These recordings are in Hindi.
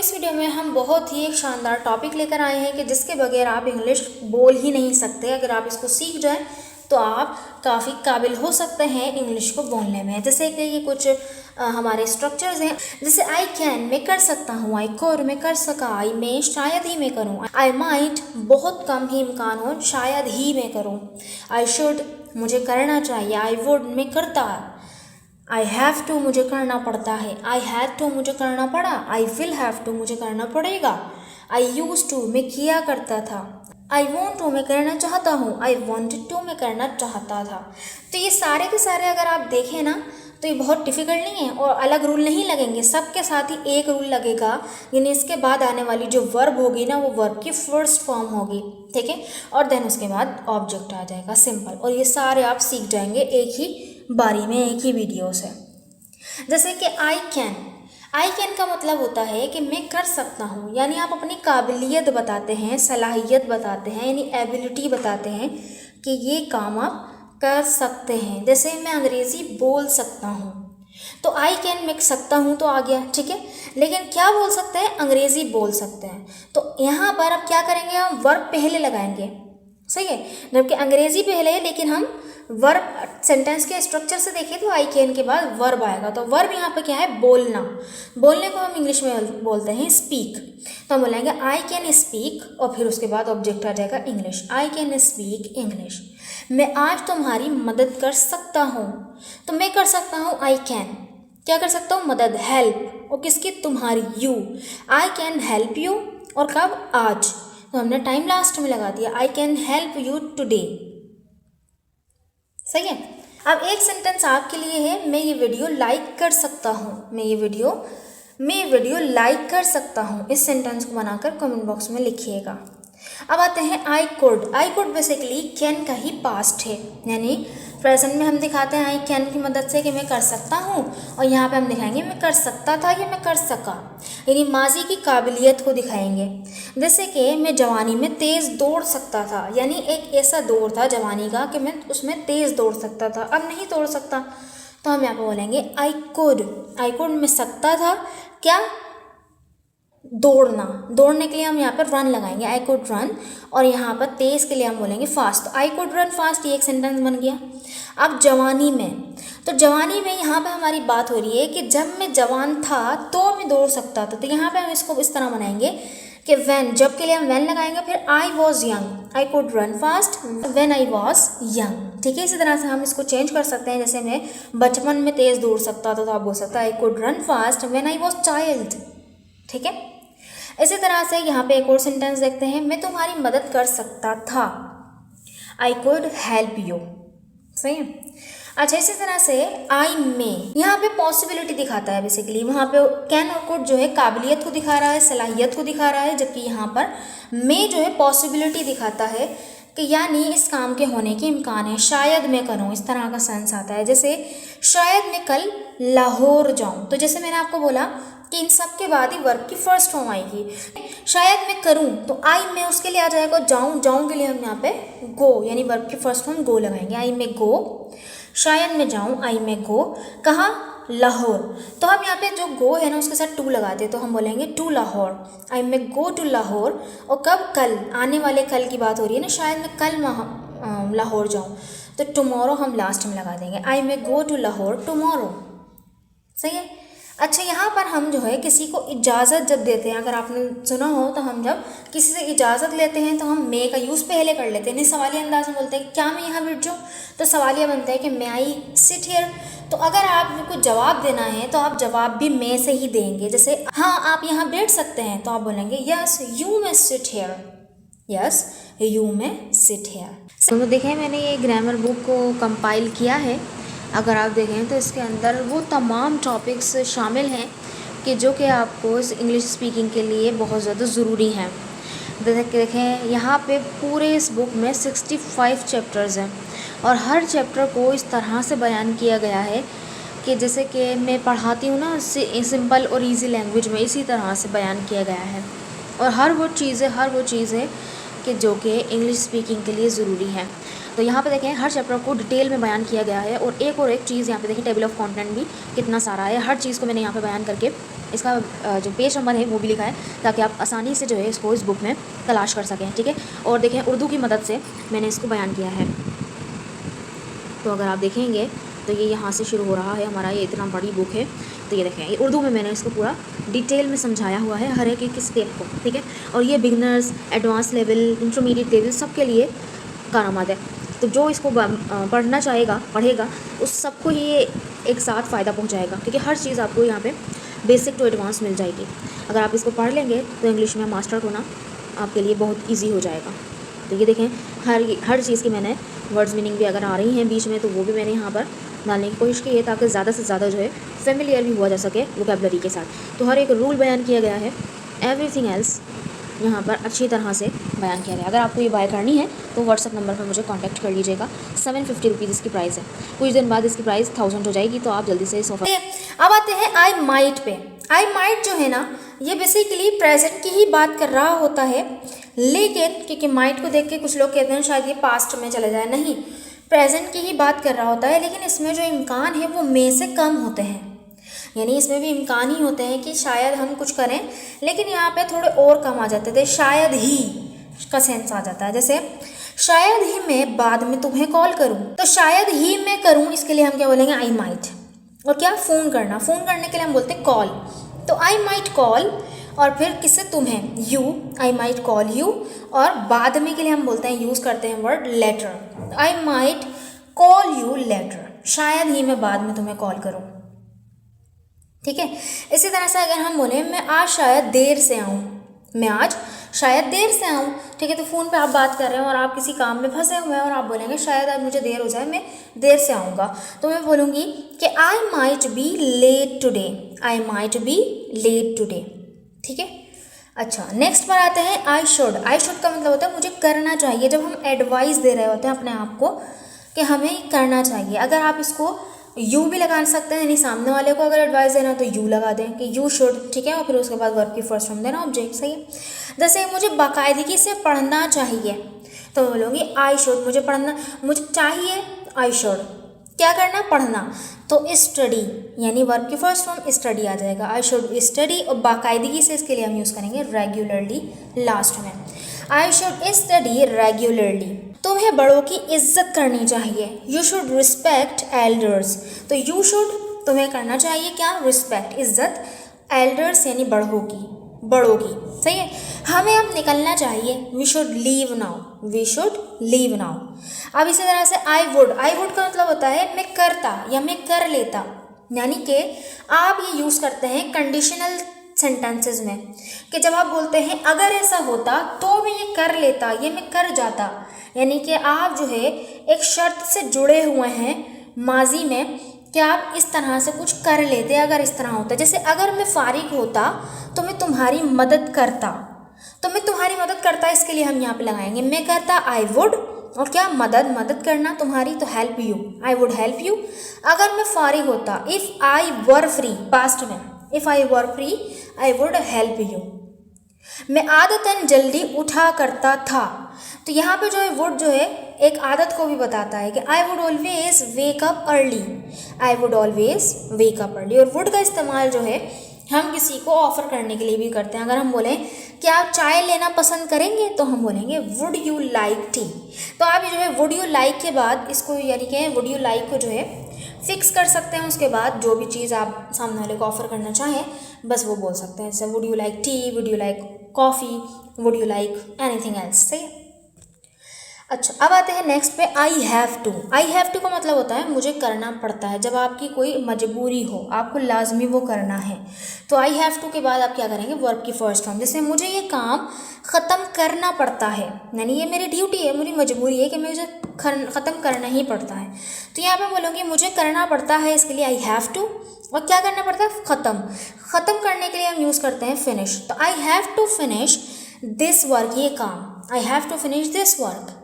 इस वीडियो में हम बहुत ही एक शानदार टॉपिक लेकर आए हैं कि जिसके बगैर आप इंग्लिश बोल ही नहीं सकते। अगर आप इसको सीख जाएं तो आप काफ़ी काबिल हो सकते हैं इंग्लिश को बोलने में। जैसे कि ये कुछ हमारे स्ट्रक्चर्स हैं, जैसे आई कैन मैं कर सकता हूँ, आई कुड मैं कर सका, आई में शायद ही मैं करूँ, आई माइट बहुत कम ही इम्कान हो शायद ही मैं करूँ, आई शुड मुझे करना चाहिए, आई वुड मैं करता, आई हैव टू मुझे करना पड़ता है, आई हैड टू मुझे करना पड़ा, आई विल हैव टू मुझे करना पड़ेगा, आई यूज टू मैं किया करता था, आई वॉन्ट टू मैं करना चाहता हूँ, आई वॉन्टेड टू मैं करना चाहता था। तो ये सारे के सारे अगर आप देखें ना तो ये बहुत डिफ़िकल्ट नहीं है और अलग रूल नहीं लगेंगे, सबके साथ ही एक रूल लगेगा, यानी इसके बाद आने वाली जो वर्ब होगी ना वो वर्ब की फर्स्ट फॉर्म होगी, ठीक है, और देन उसके बाद ऑब्जेक्ट आ जाएगा, सिंपल। और ये सारे आप सीख जाएंगे एक ही बारी में, एक ही वीडियो से। जैसे कि आई कैन का मतलब होता है कि मैं कर सकता हूँ, यानी आप अपनी काबिलियत बताते हैं, सलाहियत बताते हैं, यानी एबिलिटी बताते हैं कि ये काम आप कर सकते हैं। जैसे मैं अंग्रेज़ी बोल सकता हूँ तो आई कैन मैं सकता हूँ तो आ गया, ठीक है, लेकिन क्या बोल सकते हैं, अंग्रेज़ी बोल सकते हैं। तो यहाँ पर अब क्या करेंगे, हम वर्ब पहले लगाएंगे, सही है, जबकि अंग्रेज़ी पहले है, लेकिन हम वर्ब सेंटेंस के स्ट्रक्चर से देखें तो आई कैन के बाद वर्ब आएगा। तो वर्ब यहाँ पे क्या है, बोलना। बोलने को हम इंग्लिश में बोलते हैं स्पीक। तो हम बोलेंगे आई कैन स्पीक और फिर उसके बाद ऑब्जेक्ट आ जाएगा English, I can speak English. मैं आज तुम्हारी मदद कर सकता हूँ, तो मैं कर सकता हूँ आई कैन, क्या कर सकता हूँ, मदद, हेल्प, और किसकी, तुम्हारी, you, I can help you, और कब, आज, तो हमने टाइम लास्ट में लगा दिया, I can help you today, सही है। अब एक सेंटेंस आपके लिए है, मैं ये वीडियो लाइक कर सकता हूँ, मैं ये वीडियो लाइक कर सकता हूँ। इस सेंटेंस को बनाकर कमेंट बॉक्स में लिखिएगा। अब आते हैं आई कुड बेसिकली कैन का ही पास्ट है, यानी प्रेजेंट में हम दिखाते हैं आई कैन की मदद से कि मैं कर सकता हूँ, और यहाँ पे हम दिखाएंगे मैं कर सकता था या मैं कर सका, यानी माजी की काबिलियत को दिखाएंगे। जैसे कि मैं जवानी में तेज़ दौड़ सकता था, यानी एक ऐसा दौर था जवानी का कि मैं उसमें तेज़ दौड़ सकता था, अब नहीं दौड़ सकता, तो हम यहाँ पे बोलेंगे आई कुड में सकता था, क्या, दौड़ने के लिए हम यहाँ पर रन लगाएंगे, आई कुड रन, और यहाँ पर तेज़ के लिए हम बोलेंगे फास्ट, तो आई कुड रन फास्ट, ये एक सेंटेंस बन गया। अब जवानी में, तो जवानी में यहाँ पे हमारी बात हो रही है कि जब मैं जवान था तो मैं दौड़ सकता था, तो यहाँ पे हम इसको इस तरह बनाएंगे कि व्हेन, जब के लिए हम व्हेन लगाएंगे, फिर I was young, I could run fast when I was young, ठीक है। इसी तरह से हम इसको चेंज कर सकते हैं, जैसे मैं बचपन में तेज़ दौड़ सकता था तो आप बोल सकते हैं I could run fast when I was child, ठीक है। इसी तरह से यहाँ पे एक और सेंटेंस देखते हैं, मैं तुम्हारी मदद कर सकता था, आई कुड हेल्प यू, सही है। अच्छा, इसी तरह से आई में, यहाँ पे पॉसिबिलिटी दिखाता है बेसिकली, वहाँ पे कैन और कुड जो है काबिलियत को दिखा रहा है, सलाहियत को दिखा रहा है, जबकि यहाँ पर में जो है पॉसिबिलिटी दिखाता है कि यानी इस काम के होने के इम्कान है, शायद मैं करूँ, इस तरह का सेंस आता है। जैसे शायद मैं कल लाहौर जाऊँ, तो जैसे मैंने आपको बोला कि इन सब के बाद ही वर्ब की फर्स्ट फॉर्म आएगी। शायद मैं करूं तो आई में उसके लिए आ जाएगा जाऊं के लिए हम यहाँ पे गो, यानी वर्ब की फर्स्ट फॉर्म गो लगाएंगे, आई में गो, शायद मैं जाऊं, आई में गो, कहाँ, लाहौर, तो हम यहाँ पे जो गो है ना उसके साथ टू लगाते हैं, तो हम बोलेंगे टू लाहौर, आई में गो टू लाहौर, और कब, कल, आने वाले कल की बात हो रही है ना, शायद मैं कल लाहौर जाऊँ, तो टुमारो हम लास्ट में लगा देंगे, आई में गो टू लाहौर टुमारो, सही है। अच्छा, यहाँ पर हम जो है किसी को इजाज़त जब देते हैं, अगर आपने सुना हो तो हम जब किसी से इजाज़त लेते हैं तो हम मे का यूज़ पहले कर लेते हैं, नहीं सवालिया अंदाज में बोलते हैं क्या मैं यहाँ बैठ जाऊँ, तो सवालिया बनता है कि मे आई सिट हियर। तो अगर आपको जवाब देना है तो आप जवाब भी मे से ही देंगे, जैसे हाँ आप यहाँ बैठ सकते हैं, तो आप बोलेंगे yes you may sit here, yes you may sit here. तो देखें मैंने ये ग्रामर बुक को कंपाइल किया है, अगर आप देखें तो इसके अंदर वो तमाम टॉपिक्स शामिल हैं कि जो कि आपको इंग्लिश स्पीकिंग के लिए बहुत ज़्यादा ज़रूरी हैं। देखें यहाँ पे पूरे इस बुक में 65 चैप्टर्स हैं, और हर चैप्टर को इस तरह से बयान किया गया है कि जैसे कि मैं पढ़ाती हूँ ना सिंपल और इजी लैंग्वेज में, इसी तरह से बयान किया गया है, और हर वो चीज़ें कि जो कि इंग्लिश स्पीकिंग के लिए ज़रूरी हैं। तो यहाँ पे देखें हर चैप्टर को डिटेल में बयान किया गया है, और एक चीज़ यहाँ पे देखें टेबल ऑफ कंटेंट भी कितना सारा है, हर चीज़ को मैंने यहाँ पे बयान करके इसका जो पेज नंबर है वो भी लिखा है, ताकि आप आसानी से जो है इसको इस बुक में तलाश कर सकें, ठीक है। और देखें उर्दू की मदद से मैंने इसको बयान किया है। तो अगर आप देखेंगे तो ये यहाँ से शुरू हो रहा है हमारा, ये इतना बड़ी बुक है। तो ये देखें, ये उर्दू में मैंने इसको पूरा डिटेल में समझाया हुआ है, हर एक स्टेप को, ठीक है। और ये beginners, advance level, intermediate level सबके लिए कारआमद है। तो जो इसको पढ़ना चाहेगा, पढ़ेगा, उस सबको ये एक साथ फ़ायदा पहुँचाएगा, ठीक है। हर चीज़ आपको यहाँ पे बेसिक टू एडवांस मिल जाएगी। अगर आप इसको पढ़ लेंगे तो इंग्लिश में मास्टर होना आपके लिए बहुत ईजी हो जाएगा। तो ये देखें, हर चीज़ की मैंने वर्ड्स मीनिंग भी अगर आ रही हैं बीच में तो वो भी मैंने यहाँ पर डालने की कोशिश की है, ताकि ज़्यादा से ज़्यादा जो है फेमिलियर भी हुआ जा सके वोकैबलरी के साथ। तो हर एक रूल बयान किया गया है, एवरीथिंग एल्स यहाँ पर अच्छी तरह से बयान किया गया। अगर आपको ये बाय करनी है तो व्हाट्सअप नंबर पर मुझे कांटेक्ट कर लीजिएगा। 750 रुपीज़ इसकी प्राइस है। कुछ दिन बाद इसकी प्राइस 1000 हो जाएगी, तो आप जल्दी से इस ऑफर। अब आते हैं आई माइट पे। आई माइट जो है ना, ये बेसिकली प्रेजेंट की ही बात कर रहा होता है, लेकिन क्योंकि माइट को देख के कुछ लोग कहते हैं शायद ये पास्ट में चले जाए, नहीं, प्रेजेंट की ही बात कर रहा होता है। लेकिन इसमें जो इम्कान है वो मे से कम होते हैं, यानी इसमें भी इम्कान ही होते हैं कि शायद हम कुछ करें, लेकिन यहाँ पे थोड़े और कम आ जाते थे। शायद ही का सेंस आ जाता है, जैसे शायद ही मैं बाद में तुम्हें कॉल करूँ, तो शायद ही मैं करूँ, इसके लिए हम क्या बोलेंगे, आई माइट। और क्या, फ़ोन करना, फ़ोन करने के लिए हम बोलते हैं कॉल, तो आई माइट कॉल। और फिर किससे, तुम्हें, you, I might call you. और बाद में के लिए हम बोलते हैं, यूज़ करते हैं word letter, I might call you letter, शायद ही मैं बाद में तुम्हें कॉल करूँ, ठीक है। इसी तरह से अगर हम बोलें मैं आज शायद देर से आऊँ, मैं आज शायद देर से आऊँ, ठीक है। तो फ़ोन पे आप बात कर रहे हैं और आप किसी काम में फंसे हुए हैं और आप बोलेंगे शायद आज मुझे देर हो जाए, मैं देर से आऊँगा, तो मैं बोलूँगी कि I might be late today, I might be late today, ठीक है। अच्छा, नेक्स्ट पर आते हैं आई शुड। आई शुड का मतलब होता है मुझे करना चाहिए, जब हम एडवाइस दे रहे होते हैं अपने आप को कि हमें करना चाहिए। अगर आप इसको यू भी लगा सकते हैं, यानी सामने वाले को अगर एडवाइस देना तो यू लगा दें कि यू शुड, ठीक है। और फिर उसके बाद वर्ब की फर्स्ट फॉर्म देना ऑब्जेक्ट, सही है। जैसे मुझे बाकायदगी से पढ़ना चाहिए, तो बोलूँगी आई शुड, मुझे पढ़ना, मुझे चाहिए, आई शुड, क्या करना, पढ़ना, तो स्टडी, यानी वर्ब की फर्स्ट फॉर्म स्टडी आ जाएगा, आई शुड स्टडी। और बाकायदगी से इसके लिए हम यूज़ करेंगे रेगुलरली लास्ट में, आई शुड स्टडी रेगुलरली। तुम्हें बड़ों की इज्जत करनी चाहिए, यू शुड रिस्पेक्ट एल्डर्स, तो यू शुड तुम्हें करना चाहिए क्या, रिस्पेक्ट, इज्जत, एल्डर्स यानी बड़ों की, बड़ों की, सही है। हमें अब निकलना चाहिए, we should leave now, we should leave now. अब इसी तरह से आई वुड, आई वुड का मतलब होता है मैं करता या मैं कर लेता, यानी कि आप ये यूज़ करते हैं कंडीशनल सेंटेंसेस में, कि जब आप बोलते हैं अगर ऐसा होता तो मैं ये कर लेता, ये मैं कर जाता, यानी कि आप जो है एक शर्त से जुड़े हुए हैं माजी में कि आप इस तरह से कुछ कर लेते अगर इस तरह होता। जैसे अगर मैं फारिग होता तो मैं तुम्हारी मदद करता, तो मैं तुम्हारी मदद करता, इसके लिए हम यहाँ पे लगाएंगे मैं करता, आई वुड, और क्या, मदद, मदद करना तुम्हारी, तो help you, I would help you. अगर मैं फारिग होता, if I were free, past में, if I were free I would help you. मैं आदतन जल्दी उठा करता था, तो यहाँ पे जो है वुड जो है एक आदत को भी बताता है कि I would always wake up early, I would always wake up early. और वुड का इस्तेमाल जो है हम किसी को ऑफ़र करने के लिए भी करते हैं। अगर हम बोलें कि आप चाय लेना पसंद करेंगे, तो हम बोलेंगे वुड यू लाइक टी। तो आप ये जो है वुड यू लाइक के बाद इसको, यानी कि वुड यू लाइक को जो है फिक्स कर सकते हैं, उसके बाद जो भी चीज़ आप सामने वाले को ऑफ़र करना चाहें बस वो बोल सकते हैं। जैसे would you like tea, would you like coffee, would you like anything else, सही है। अच्छा, अब आते हैं नेक्स्ट पे, I have to. I have to का मतलब होता है मुझे करना पड़ता है, जब आपकी कोई मजबूरी हो, आपको लाजमी वो करना है, तो आई हैव टू के बाद आप क्या करेंगे, वर्ब की फर्स्ट फॉर्म। जैसे मुझे ये काम ख़त्म करना पड़ता है, यानी ये मेरी ड्यूटी है, मेरी मजबूरी है कि मुझे ख़त्म करना ही पड़ता है, तो यहाँ पे बोलूँगी मुझे करना पड़ता है, इसके लिए आई हैव टू। और क्या करना पड़ता है, ख़त्म करने के लिए हम यूज़ करते हैं फिनिश, तो I have to finish this work, ये काम, I have to finish this work,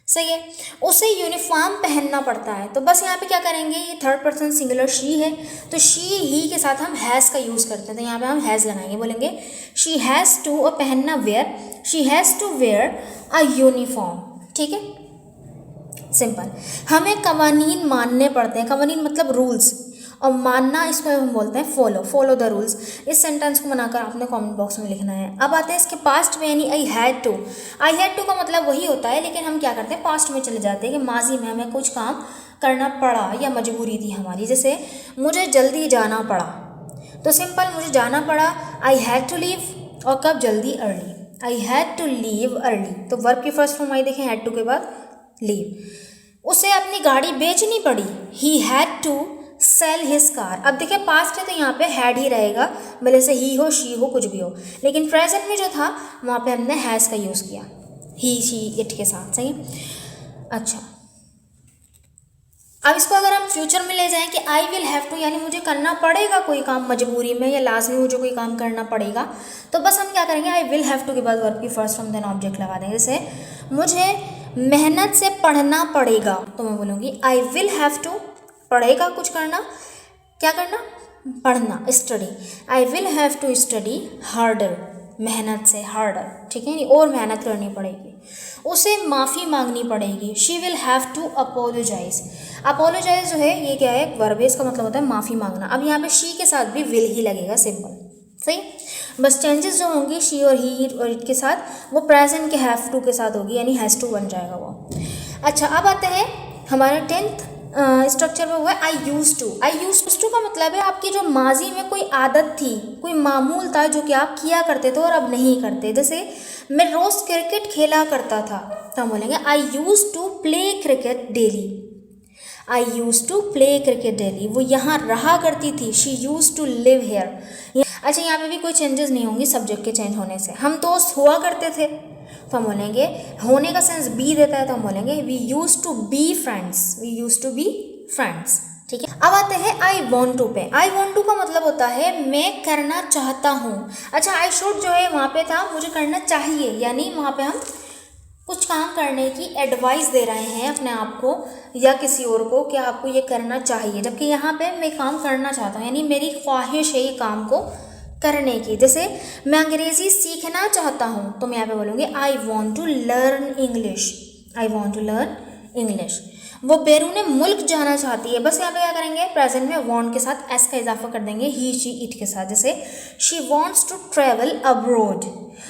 सही है। उसे यूनिफॉर्म पहनना पड़ता है, तो बस यहाँ पे क्या करेंगे, ये थर्ड पर्सन सिंगुलर शी है, तो शी ही के साथ हम हैज़ का यूज़ करते हैं, तो यहाँ पे हम हैज़ लगाएंगे, बोलेंगे शी हैज़ टू, और पहनना wear, she has to wear a uniform, ठीक है, सिंपल। हमें कवानीन मानने पड़ते हैं, कवानीन मतलब रूल्स, और मानना इसको हम बोलते हैं फॉलो, फॉलो द रूल्स। इस सेंटेंस को बनाकर आपने कमेंट बॉक्स में लिखना है। अब आते हैं इसके पास्ट में, यानी I had to. I had to का मतलब वही होता है, लेकिन हम क्या करते हैं पास्ट में चले जाते हैं कि माजी में हमें कुछ काम करना पड़ा या मजबूरी थी हमारी। जैसे मुझे जल्दी जाना पड़ा, तो सिंपल मुझे जाना पड़ा, आई हैड टू लीव। और कब? जल्दी, early. I had to leave early, तो वर्ब की फर्स्ट फॉर्म आई देखें हैड टू के बाद लीव। उसे अपनी गाड़ी बेचनी पड़ी, he had to sell his car. अब देखिए पास्ट है तो यहाँ पे हैड ही रहेगा, भले से ही हो, शी हो, कुछ भी हो, लेकिन प्रेजेंट में जो था वहाँ पे हमने हैज़ का यूज़ किया, ही, शी, इट के साथ। सही। अच्छा, अब इसको अगर हम फ्यूचर में ले जाएं कि आई विल हैव टू, यानी मुझे करना पड़ेगा कोई काम मजबूरी में या लाजमी मुझे कोई काम करना पड़ेगा, तो बस हम क्या करेंगे, आई विल हैव टू के बाद वर्ब की फर्स्ट फॉर्म देन ऑब्जेक्ट लगा देंगे। जैसे मुझे मेहनत से पढ़ना पड़ेगा, तो मैं बोलूँगी आई विल हैव टू, पड़ेगा कुछ करना, क्या करना, पढ़ना, study. I will have to study harder, मेहनत से, हार्डर, ठीक है, और मेहनत करनी पड़ेगी। उसे माफ़ी मांगनी पड़ेगी, she will have to apologise. Apologise जो है ये क्या है, वर्ब है, इसका मतलब होता है माफ़ी मांगना। अब यहाँ पे शी के साथ भी विल ही लगेगा, सिंपल। सही। बस चेंजेस जो होंगी शी और ही और इट के साथ, वो प्रेजेंट के हैव टू के साथ होगी, यानी हैज़ टू बन जाएगा वो। अच्छा, अब आते हैं हमारे 10th स्ट्रक्चर में हुआ है I used to. I used to का मतलब है आपकी जो माजी में कोई आदत थी, कोई मामूल था जो कि आप किया करते थे और अब नहीं करते। जैसे मैं रोज़ क्रिकेट खेला करता था, तो हम बोलेंगे I used to play cricket daily. I used to play cricket daily, वो यहाँ रहा करती थी, she used to live here. अच्छा, यहाँ पे भी कोई चेंजेस नहीं होंगी सब्जेक्ट के चेंज होने से। हम दोस्त हुआ करते थे, तो हम बोलेंगे होने का सेंस बी देता है, तो हम बोलेंगे we use to be friends, we use to be friends. ठीक है। अब आते हैं आई वॉन्ट टू पे। आई वॉन्ट टू का मतलब होता है मैं करना चाहता हूँ। अच्छा, आई शुड जो है वहाँ पे था मुझे करना चाहिए, यानी वहाँ पे हम कुछ काम करने की एडवाइस दे रहे हैं अपने आप को या किसी और को कि आपको ये करना चाहिए, जबकि यहाँ पे मैं काम करना चाहता हूँ, यानी मेरी ख्वाहिश है ये काम को करने की। जैसे मैं अंग्रेज़ी सीखना चाहता हूँ, तो मैं यहाँ पे बोलूँगी I want to learn English, I want to learn English. वो बैरून मुल्क जाना चाहती है, बस यहाँ पे क्या करेंगे, प्रेजेंट में वॉन्ट के साथ एस का इजाफा कर देंगे ही, शी, इट के साथ। जैसे she wants to travel abroad.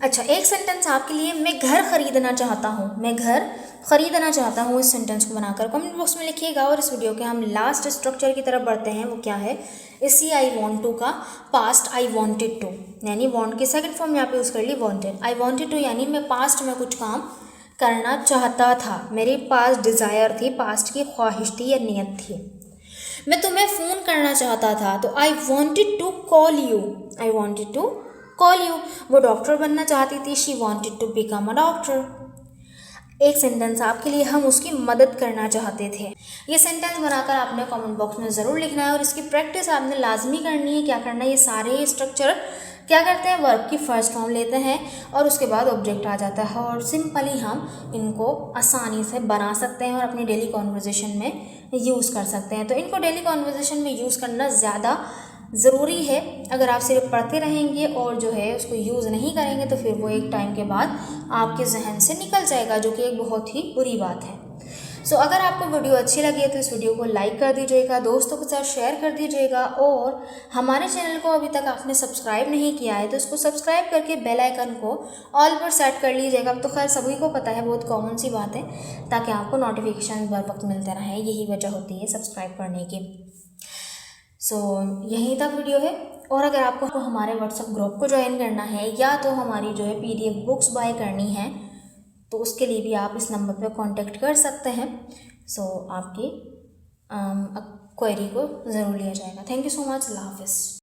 अच्छा, एक सेंटेंस आपके लिए, मैं घर खरीदना चाहता हूँ, मैं घर खरीदना चाहता हूँ। इस सेंटेंस को बनाकर कमेंट बॉक्स में लिखिएगा। और इस वीडियो के हम लास्ट स्ट्रक्चर की तरफ बढ़ते हैं, वो क्या है, इसी आई वॉन्ट टू का पास्ट आई वॉन्टेड टू, यानी वॉन्ट की सेकंड फॉर्म यहाँ पे यूज़ कर ली वॉन्टेड। आई वॉन्टेड टू यानी मैं पास्ट में कुछ काम करना चाहता था, मेरे पास डिज़ायर थी, पास्ट की ख्वाहिश थी या नियत थी। मैं तुम्हें फ़ोन करना चाहता था, तो I wanted to call you, I wanted to call you. वो डॉक्टर बनना चाहती थी, she wanted to become a doctor. एक सेंटेंस आपके लिए, हम उसकी मदद करना चाहते थे। ये सेंटेंस बनाकर आपने कमेंट बॉक्स में ज़रूर लिखना है और इसकी प्रैक्टिस आपने लाजमी करनी है। क्या करना है, ये सारे स्ट्रक्चर क्या करते हैं, वर्ब की फर्स्ट फॉर्म लेते हैं और उसके बाद ऑब्जेक्ट आ जाता है और सिंपली हम इनको आसानी से बना सकते हैं और अपनी डेली कॉन्वर्जेशन में यूज़ कर सकते हैं। तो इनको डेली कॉन्वर्जेशन में यूज़ करना ज़्यादा ज़रूरी है। अगर आप सिर्फ पढ़ते रहेंगे और जो है उसको यूज़ नहीं करेंगे तो फिर वो एक टाइम के बाद आपके जहन से निकल जाएगा, जो कि एक बहुत ही बुरी बात है। सो अगर आपको वीडियो अच्छी लगी तो इस वीडियो को लाइक कर दीजिएगा, दोस्तों के साथ शेयर कर दीजिएगा और हमारे चैनल को अभी तक आपने सब्सक्राइब नहीं किया है तो इसको सब्सक्राइब करके बेल आइकन को ऑल पर सेट कर लीजिएगा। अब तो खैर सभी को पता है, बहुत कॉमन सी बात है, ताकि आपको नोटिफिकेशन बर वक्त मिलते रहे। यही वजह होती है सब्सक्राइब करने की। सो यहीं तक वीडियो है। और अगर आपको हमारे व्हाट्सएप ग्रुप को ज्वाइन करना है या तो हमारी जो है PDF बुक्स बाय करनी है तो उसके लिए भी आप इस नंबर पर कांटेक्ट कर सकते हैं। सो आपकी क्वेरी को ज़रूर लिया जाएगा। Thank you so much. अल्लाह हाफिज़।